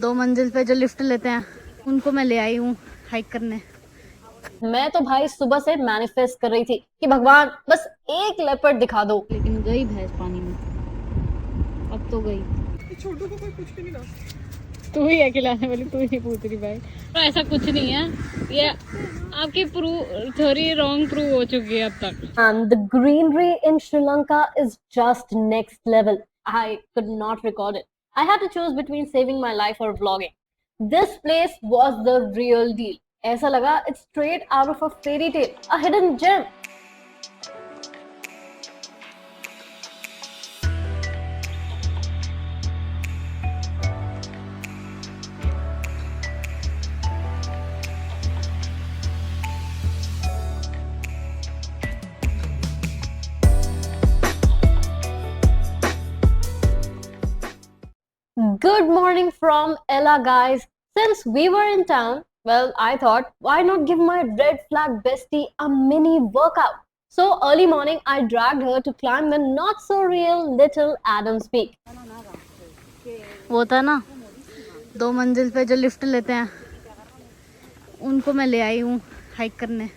2 मंजिल पे जो लिफ्ट लेते हैं उनको मैं ले आई हूँ हाइक करने। मैं तो भाई सुबह से मैनिफेस्ट कर रही थी कि भगवान बस एक लेपर्ड दिखा दो। लेकिन गई भैंस पानी में। अब तो गई। छोटू को कोई पूछ के नहीं रहा। तू ही है खिलाने वाली, तू ही नहीं पूछ रही भाई। तो ऐसा कुछ नहीं है, ये आपकी थ्योरी रॉन्ग प्रूव हो चुकी है अब तक। And the greenery in Sri Lanka is just next level. I could not record it. I had to choose between saving my life or vlogging. This place was the real deal. ऐसा लगा it's straight out of a fairy tale, a hidden gem. Good morning from Ella, guys. Since we were in town, well, I thought, why not give my red flag bestie a mini workout? So early morning, I dragged her to climb the not so real little Adams Peak. वो था ना 2 मंजिल पे जो lift लेते हैं उनको मैं ले आई हूँ हाइक करने।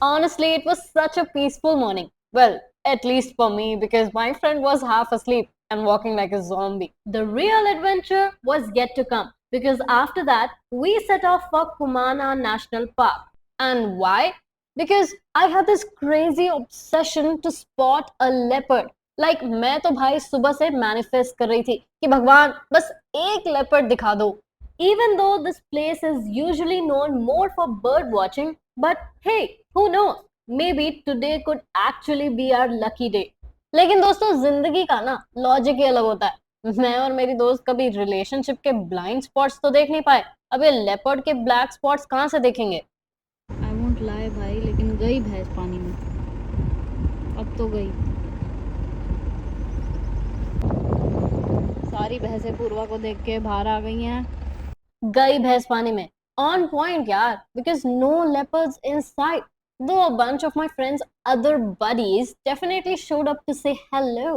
Honestly, it was such a peaceful morning. Well, at least for me, because my friend was half asleep and walking like a zombie. The real adventure was yet to come, because after that, we set off for Kumana National Park. And why? Because I had this crazy obsession to spot a leopard. Like मैं तो भाई सुबह से manifest कर रही थी कि भगवान बस एक लेपर्ड दिखा दो. Even though this place is usually known more for bird watching, but hey, who knows? Maybe today could actually be our lucky day. लेकिन दोस्तों जिंदगी का ना लॉजिक ही अलग होता है. मैं और मेरी दोस्त कभी रिलेशनशिप के ब्लाइंड स्पॉट्स तो देख नहीं पाए. अब ये लेपर्ड के ब्लैक स्पॉट्स कहाँ से देखेंगे? आई वोंट लाई भाई, लेकिन गई भैंस पानी में। अब तो गई। सारी भैंसें पूर्वा को देख के बाहर आ गई हैं। गई भैंस पानी में. On point यार, because no leopards in sight. Though a bunch of my friends' other buddies definitely showed up to say hello.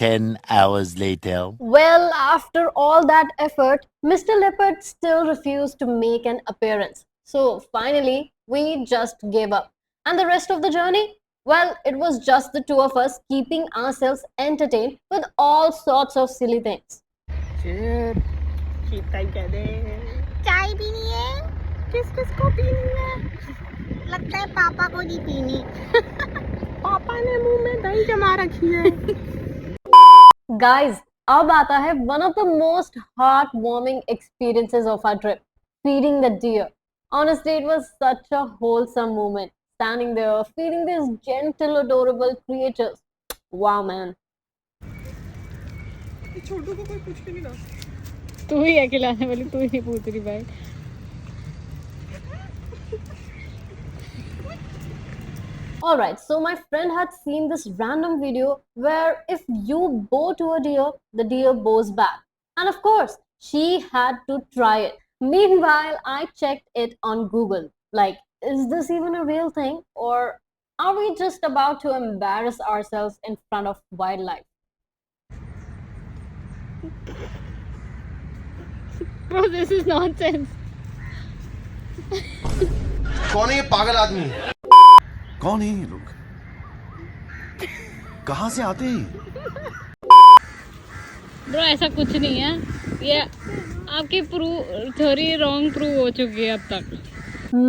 10 hours later. Well, after all that effort, Mr. Leopard still refused to make an appearance. So finally, we just gave up. And the rest of the journey? Well, it was just the two of us keeping ourselves entertained with all sorts of silly things. चाय पीनी है? किस किस को पीनी है? लगता है पापा को नहीं पीनी। पापा ने मुंह में दही जमा रखी है। Guys, अब आता है one of the most heartwarming experiences of our trip, feeding the deer. Honestly, it was such a wholesome moment, standing there, feeding these gentle, adorable creatures. Wow, man. छोटू को कोई पूछ के नहीं रहा। तू ही है खिलाने वाली, तू ही नहीं पूछ रही भाई। Alright, so my friend had seen this random video where if you bow to a deer, the deer bows back. And of course, she had to try it. Meanwhile, I checked it on Google. Like, is this even a real thing? Or are we just about to embarrass ourselves in front of wildlife? Bro, this is nonsense. कौन है ये पागल आदमी? कौन है ये लोग? कहाँ से आते हैं? ब्रो ऐसा कुछ नहीं है, ये आपकी थ्योरी रॉन्ग प्रूव हो चुकी है अब तक।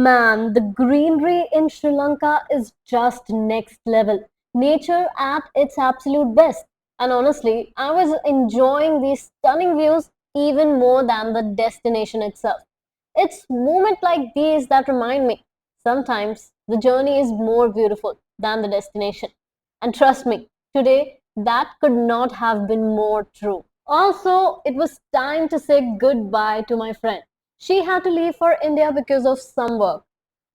Man, the greenery in Sri Lanka is just next level. Nature at its absolute best. And honestly, I was enjoying these stunning views even more than the destination itself. It's moments like these that remind me sometimes the journey is more beautiful than the destination. And trust me, today that could not have been more true. Also, it was time to say goodbye to my friend. She had to leave for India because of some work.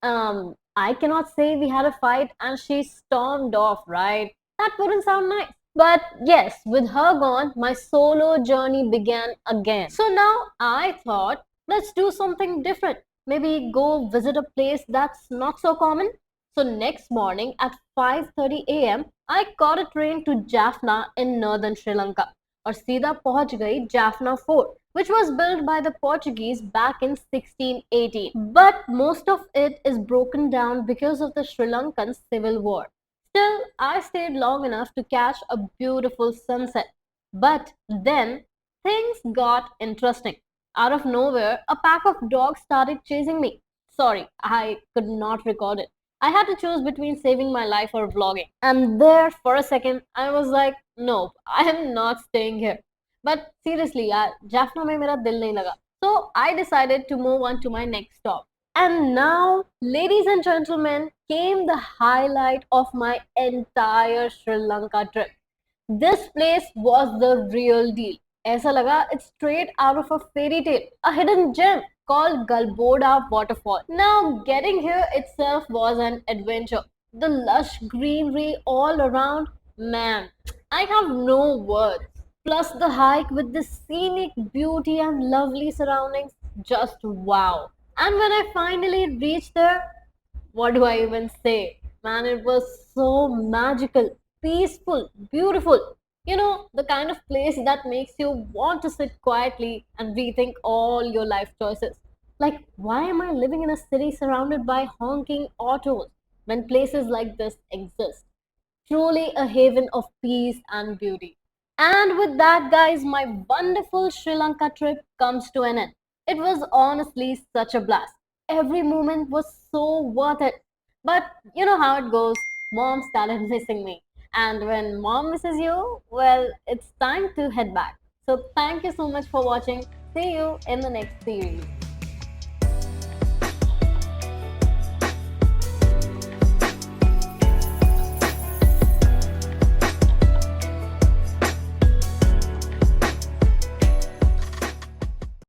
I cannot say we had a fight and she stormed off, right? That wouldn't sound nice. But yes, with her gone, my solo journey began again. So now I thought, let's do something different. Maybe go visit a place that's not so common. So next morning at 5:30 a.m., I caught a train to Jaffna in northern Sri Lanka. और सीधा पहुंच गई Jaffna Fort, which was built by the Portuguese back in 1618. But most of it is broken down because of the Sri Lankan Civil War. Still, I stayed long enough to catch a beautiful sunset. But then things got interesting. Out of nowhere, a pack of dogs started chasing me. Sorry, I could not record it. I had to choose between saving my life or vlogging. And there, for a second, I was like, nope, I am not staying here. But seriously, yaar, Jaffna mein mera dil nahi laga. So I decided to move on to my next stop. And now, ladies and gentlemen, came the highlight of my entire Sri Lanka trip. This place was the real deal. ऐसा लगा it's straight out of a fairy tale, a hidden gem called Galboda Waterfall. Now, getting here itself was an adventure. The lush greenery all around, man, I have no words. Plus the hike with the scenic beauty and lovely surroundings, just wow. And when I finally reached there, what do I even say? Man, it was so magical, peaceful, beautiful. You know, the kind of place that makes you want to sit quietly and rethink all your life choices. Like, why am I living in a city surrounded by honking autos when places like this exist? Truly a haven of peace and beauty. And with that, guys, my wonderful Sri Lanka trip comes to an end. It was honestly such a blast. Every moment was so worth it. But you know how it goes. Mom started missing me. And when mom misses you, well, it's time to head back. So thank you so much for watching. See you in the next series.